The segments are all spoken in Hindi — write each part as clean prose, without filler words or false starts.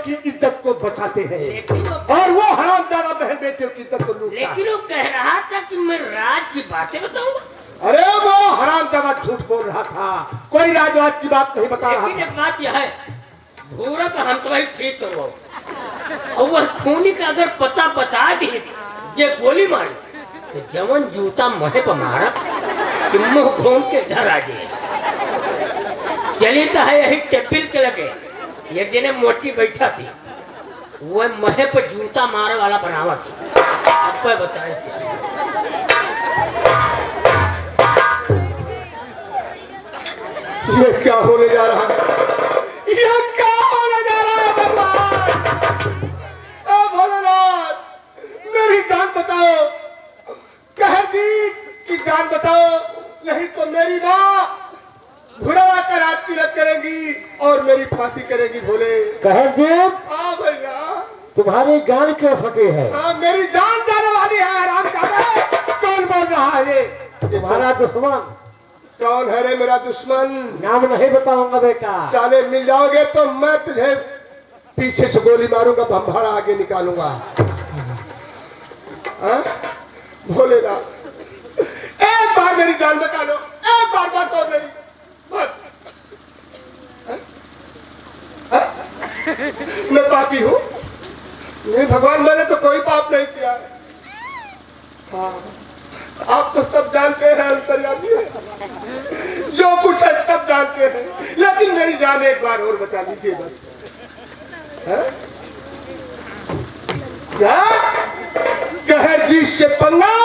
की इज्जत को बचाते हैं और वो हरामजादा बहन बेटियों की इज्जत को लूटता है। लेकिन वो कह रहा था कि मैं राज की बातें बताऊंगा। अरे वो हरामजादा झूठ बोल रहा था, कोई राजवाद की बात नहीं बता रहा लेकिन था। एक बात यह है, भूरा का हम तुम्हारी ठीक करो और वह खूनी का अगर पता बता दी ये गोली मारी तो जवन जूता महे पर मारा कि मुंह घूम के घर आ गए। चली तो है यही टेबिल के लगे, एक दिन मोची बैठा थी, वह महे पर जूता मारे वाला बनावा थी। आपको बताए ये क्या होने जा रहा है, ये क्या होने जा रहा है भगवान? ए भोलेनाथ, मेरी जान बचाओ, कहर जी की जान बचाओ, नहीं तो मेरी माँ भुरा का रात तिलक करेगी और मेरी फांसी करेगी। भोले कहर जी, हाँ भैया, तुम्हारी जान क्यों फटी है? हाँ मेरी जान जाने वाली है। आराम कर, कौन बोल रहा है ये? तुम्हारा दुश्मन। कौन है रे मेरा दुश्मन? नाम नहीं बताऊंगा बेटा। साले मिल जाओगे तो मैं तुझे पीछे से गोली मारूंगा, भंभाड़ा आगे निकालूंगा। भोलेनाथ, एक बार मेरी जान बचा लो, एक बार बात हो मेरी बात। मैं पापी हूँ? नहीं भगवान, मैंने तो कोई पाप नहीं किया। हाँ, आप तो सब जानते हैं, अंतर्यामी है, जो कुछ है सब जानते हैं, लेकिन मेरी जान एक बार और बचा लीजिए बस। क्या कहर जी से पंगा?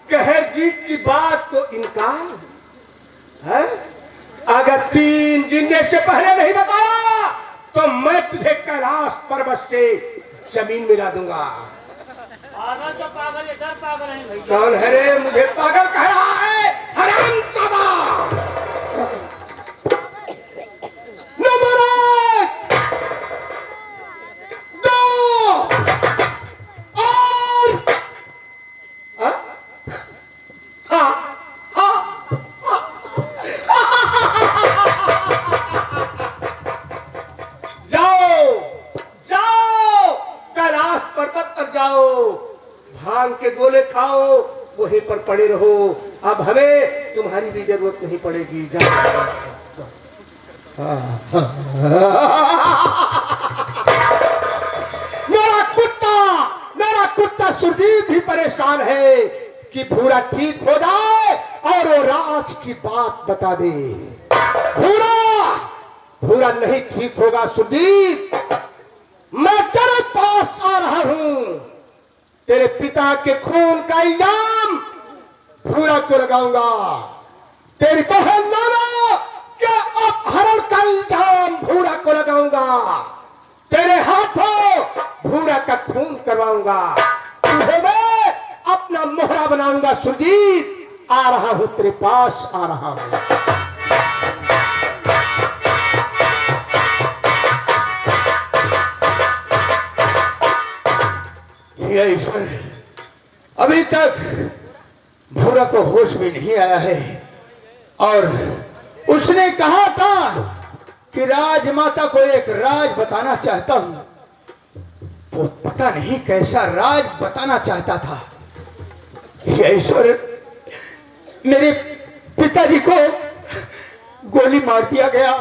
कहर जी की बात को इनकार है? अगर 3 गिनने से पहले नहीं बताया तो मैं तुझे कैलाश पर्वत से जमीन मिला दूंगा। पागल तो पागल, इधर पागल है भैया। कौन है रे मुझे पागल कह रहा है? हरामजादा! नंबर 1, 2 और जाओ जाओ, कैलाश पर्वत पर जाओ, भांग के गोले खाओ, वहीं पर पड़े रहो। अब हमें तुम्हारी भी जरूरत नहीं पड़ेगी। जाओ। मेरा कुत्ता सुरजीत भी परेशान है कि भूरा ठीक हो जाए और वो राज की बात बता दे। भूरा नहीं ठीक होगा सुरजीत, मैं तेरे पास आ रहा हूं। तेरे पिता के खून का इल्जाम भूरा को लगाऊंगा, तेरी बहन नाना के अपहरण का इल्जाम भूरा को लगाऊंगा, तेरे हाथों भूरा का खून करवाऊंगा, तुझे मैं अपना मोहरा बनाऊंगा। सुरजीत, आ रहा हूं, तेरे पास आ रहा हूं। ईश्वर, अभी तक भूरा को होश में नहीं आया है और उसने कहा था कि राजमाता को एक राज बताना चाहता हूं। वो पता नहीं कैसा राज बताना चाहता था। ईश्वर, मेरे पिताजी को गोली मार दिया गया,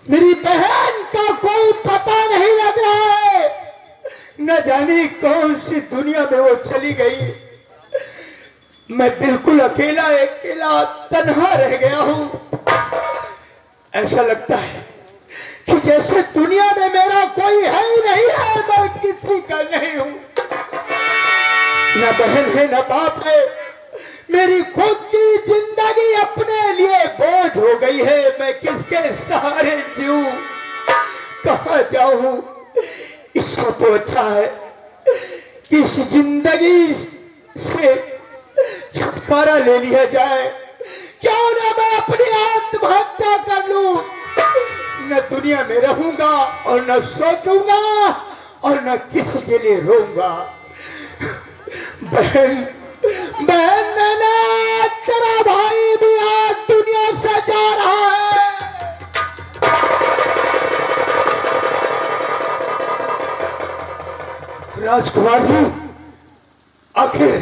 मेरी बहन का कोई पता नहीं लग रहा है, न जाने कौन सी दुनिया में वो चली गई। मैं बिल्कुल अकेला तन्हा रह गया हूं। ऐसा लगता है कि जैसे दुनिया में मेरा कोई है ही नहीं है, मैं किसी का नहीं हूं, न बहन है न बाप है, मेरी खुद की जिंदगी अपने लिए बोझ हो गई है। मैं किसके सहारे जीऊं, कहां जाऊं? इससे तो अच्छा है इस जिंदगी से छुटकारा ले लिया जाए। क्यों ना मैं अपनी आत्महत्या कर लूं? न दुनिया में रहूंगा और न सोचूंगा और न किसी के लिए रोऊंगा। बहन मैंने तेरा भाई भी आज दुनिया से जा रहा है। राजकुमार जी, आखिर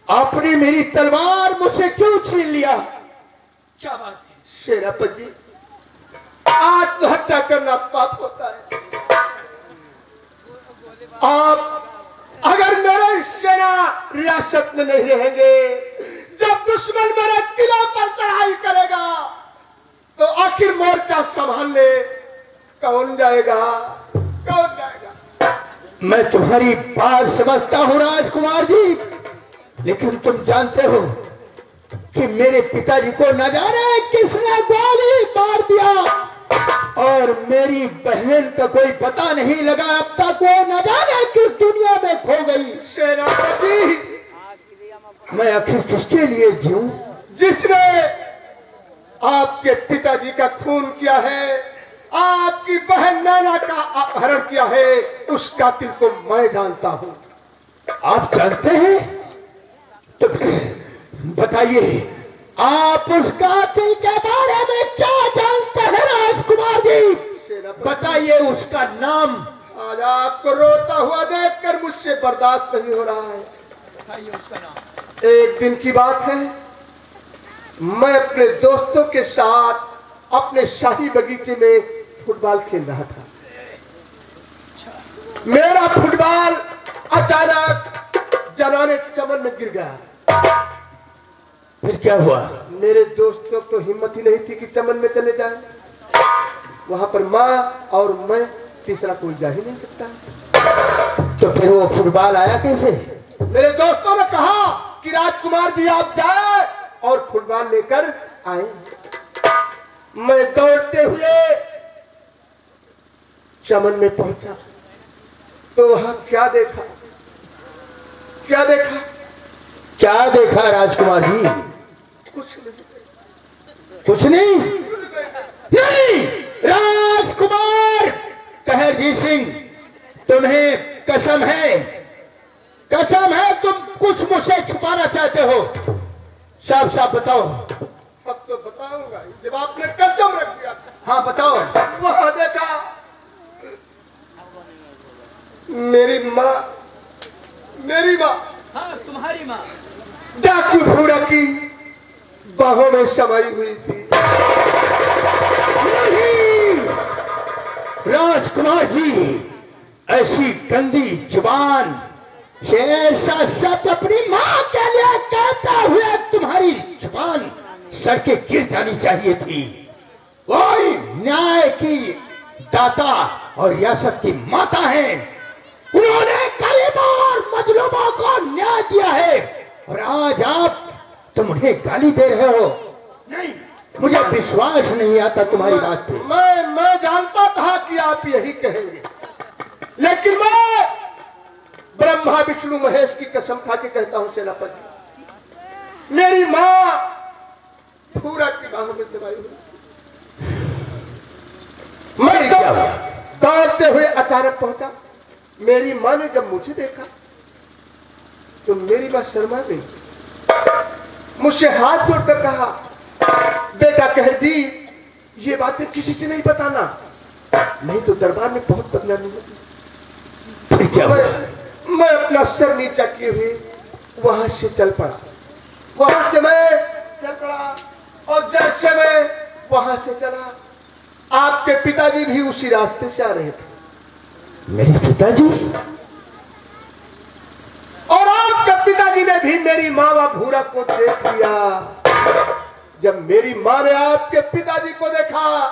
आपने मेरी तलवार मुझसे क्यों छीन लिया? क्या बात है? सेनापति जी, आत्महत्या करना पाप होता है। आप अगर मेरे सेना रियासत में नहीं रहेंगे, जब दुश्मन मेरे किला पर चढ़ाई करेगा तो आखिर मोर्चा संभालने कौन जाएगा? कौन जाएगा? मैं तुम्हारी बात समझता हूं राजकुमार जी, लेकिन तुम जानते हो कि मेरे पिताजी को न जाने किसने गोली मार दिया और मेरी बहन का कोई पता नहीं लगा। अब तक वो न जाने किस दुनिया में खो गई। सेनापति, मैं आखिर किसके लिए जीऊं? जिसने आपके पिताजी का खून किया है, आपकी बहन नैना का अपहरण किया है, उस कातिल को मैं जानता हूं। आप जानते हैं? तो फिर बताइए, आप उस कातिल के बारे में क्या जानते हैं राजकुमार जी? बताइए उसका नाम। आज आपको रोता हुआ देखकर मुझसे बर्दाश्त नहीं हो रहा है। बताइए उसका नाम। एक दिन की बात है, मैं अपने दोस्तों के साथ अपने शाही बगीचे में फुटबॉल खेल रहा था। मेरा फुटबॉल अचानक जनाने चमन में गिर गया। फिर क्या हुआ? मेरे दोस्तों को हिम्मत ही नहीं थी कि चमन में चले जाएं। वहां पर माँ और मैं, तीसरा कोई जा ही नहीं सकता। तो फिर वो फुटबॉल आया कैसे? मेरे दोस्तों ने कहा कि राजकुमार जी आप जाए और फुटबॉल लेकर आए। मैं दौड़ते हुए चमन में पहुंचा तो वहां क्या देखा? क्या देखा? क्या देखा राजकुमार जी? कुछ नहीं। कुछ नहीं? नहीं राजकुमार कहरजीत सिंह, तुम्हें कसम है, कसम है तुम कुछ मुझसे छुपाना चाहते हो। साफ साफ बताओ। अब तो बताऊंगा जब आपने कसम रख दिया। हाँ बताओ। वहां देखा मेरी माँ, मेरी माँ हाँ, तुम्हारी माँ डाकू भूरा की बाहों में समाई हुई थी। नहीं राजकुमार जी, ऐसी गंदी जुबान से ऐसा शब्द अपनी माँ के लिए कहते हुए तुम्हारी जुबान सर के गिर जानी चाहिए थी। कोई न्याय की दाता और रियासत की माता है, उन्होंने गरीबों और मजलूमों को न्याय दिया है और आज तुम उन्हें गाली दे रहे हो। नहीं, मुझे विश्वास नहीं आता तुम्हारी बात पे। मैं जानता था कि आप यही कहेंगे, लेकिन मैं ब्रह्मा विष्णु महेश की कसम खा के कहता हूं सेनापति, मेरी माँ पूरा की बाहों में समाई हुई। मैं क्या हुआ? दौड़ते हुए अचानक पहुंचा। मेरी माँ ने जब मुझे देखा तो मेरी माँ शर्मा गई, मुझसे हाथ जोड़कर कहा, बेटा कहरजी, ये बातें किसी से नहीं बताना, नहीं तो दरबार में बहुत बदनामी होगी। क्या हुआ? मैं अपना सर नीचा किए हुए वहां से चल पड़ा। वहां से मैं चल पड़ा और जैसे मैं वहां से चला, आपके पिताजी भी उसी रास्ते से आ रहे थे। मेरे पिताजी? और आपके पिताजी ने भी मेरी माँ व भूरा को देख लिया। जब मेरी माँ ने आपके पिताजी को देखा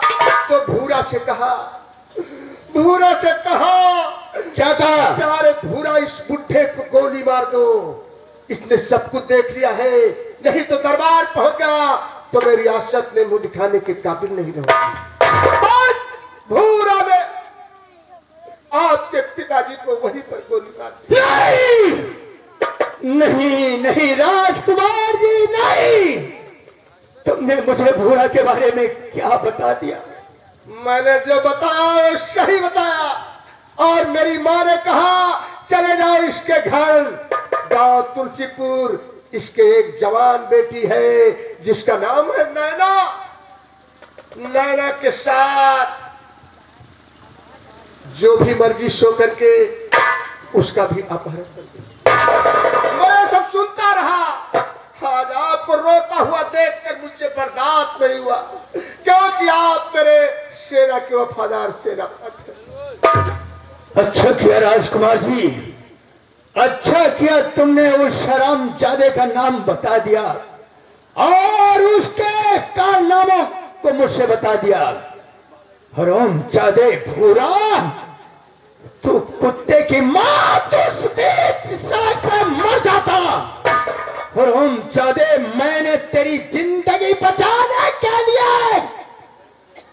तो भूरा से कहा, क्या कहा? प्यारे भूरा, इस बुढ़े को गोली मार दो, इसने सब कुछ देख लिया है, नहीं तो दरबार पहुंच गया तो मेरी रियासत में मुंह दिखाने के काबिल नहीं रहोगी। बस भूरा ने आपके पिताजी को वहीं पर गोली मार दी। नहीं नहीं राजकुमार जी, नहीं, तुमने मुझे भूरा के बारे में क्या बता दिया? मैंने जो बताया वो सही बताया। और मेरी माँ ने कहा, चले जाओ इसके घर, गांव तुलसीपुर, इसके एक जवान बेटी है जिसका नाम है नैना। नैना के साथ जो भी मर्जी सो करके उसका भी अपहरण कर दिया। मैं सब सुनता रहा। आज आपको रोता हुआ देखकर मुझसे बर्दाश्त नहीं हुआ, क्योंकि आप मेरे सेना के वफादार सेनापति हैं। अच्छा किया राजकुमार जी, अच्छा किया तुमने उस हरामजादे का नाम बता दिया और उसके कारनामों को मुझसे बता दिया। हरामजादे भूरा, तू कुत्ते की मां, तू उस बीच सड़क पर मर जाता। हरामजादे, मैंने तेरी जिंदगी बचाने के लिए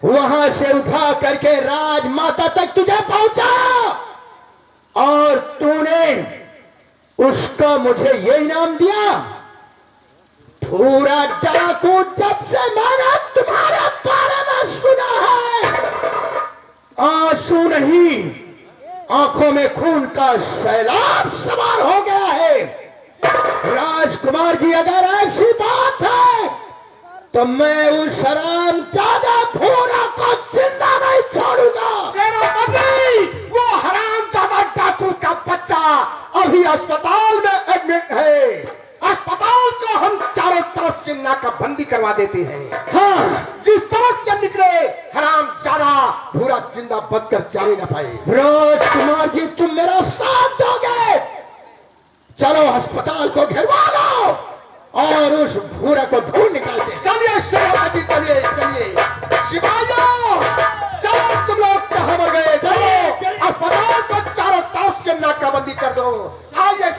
वहां से उठा करके राजमाता तक तुझे पहुंचा और तूने उसका मुझे ये इनाम दिया। पूरा डाकू, जब से मैंने तुम्हारे बारे में सुना है, आंसू नहीं, आंखों में खून का सैलाब सवार हो गया है। राजकुमार जी, अगर ऐसी बात है तो मैं उस हरामजादा भूरा को जिंदा नहीं छोड़ूंगा। सेनापति, वो हरामजादा डाकू का बच्चा अभी अस्पताल में एडमिट है। अस्पताल को हम चारों तरफ से नाकाबंदी करवा देते हैं। हाँ, जिस तरफ से निकले हरामजादा भूरा जिंदा बचकर जाने न पाए। राजकुमार जी, तुम मेरा साथ दोगे? चलो अस्पताल को घेरवा लो और उस भूरा को ढूंढ निकालते। चलिए सेनापति, चलिए चलिए। सिपाहियों, चलो तुम लोग कहाँ मर गए? चलो अस्पताल को चारों तरफ से नाकाबंदी कर दो। आइए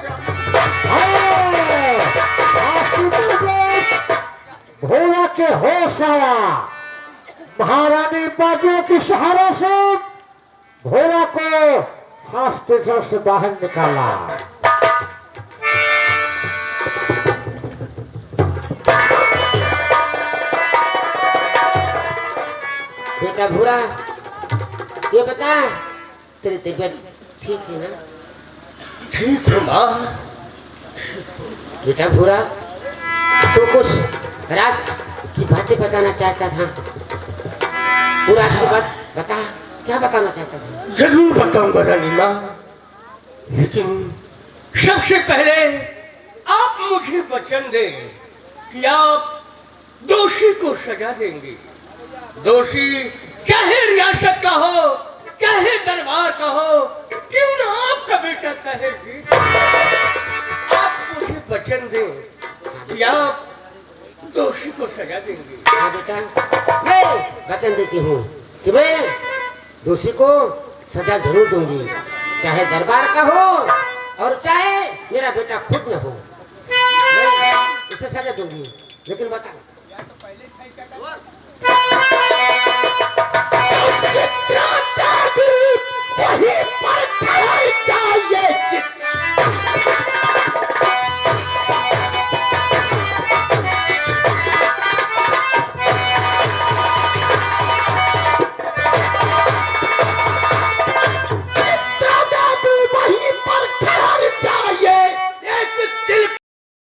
भोला के होश आया। महारानी बाजुओं की सहारा से भोला को हॉस्पिटल से बाहर निकाला। बेटा भूरा, ये बता, तेरी तबीयत ठीक है ना? ठीक है माँ। बेटा भूरा, तो कुछ राज की बातें बताना चाहता था। पूरा की बात बता, क्या बताना चाहता था? जरूर बताऊंगा रानी माँ, लेकिन सबसे पहले आप मुझे वचन दें कि आप दोषी को सजा देंगे। दोषी चाहे रियासत का हो, चाहे दरबार का हो, क्यों ना आपका बेटा कहे जी। आप मुझे वचन दें कि आप दोषी को सजा देंगे। हाँ बेटा, मैं वचन देती हूँ कि मैं दोषी को सजा जरूर दूंगी, चाहे दरबार का हो और चाहे मेरा बेटा खुद न हो, मैं उसे सजा दूंगी। लेकिन बता, वहीं पर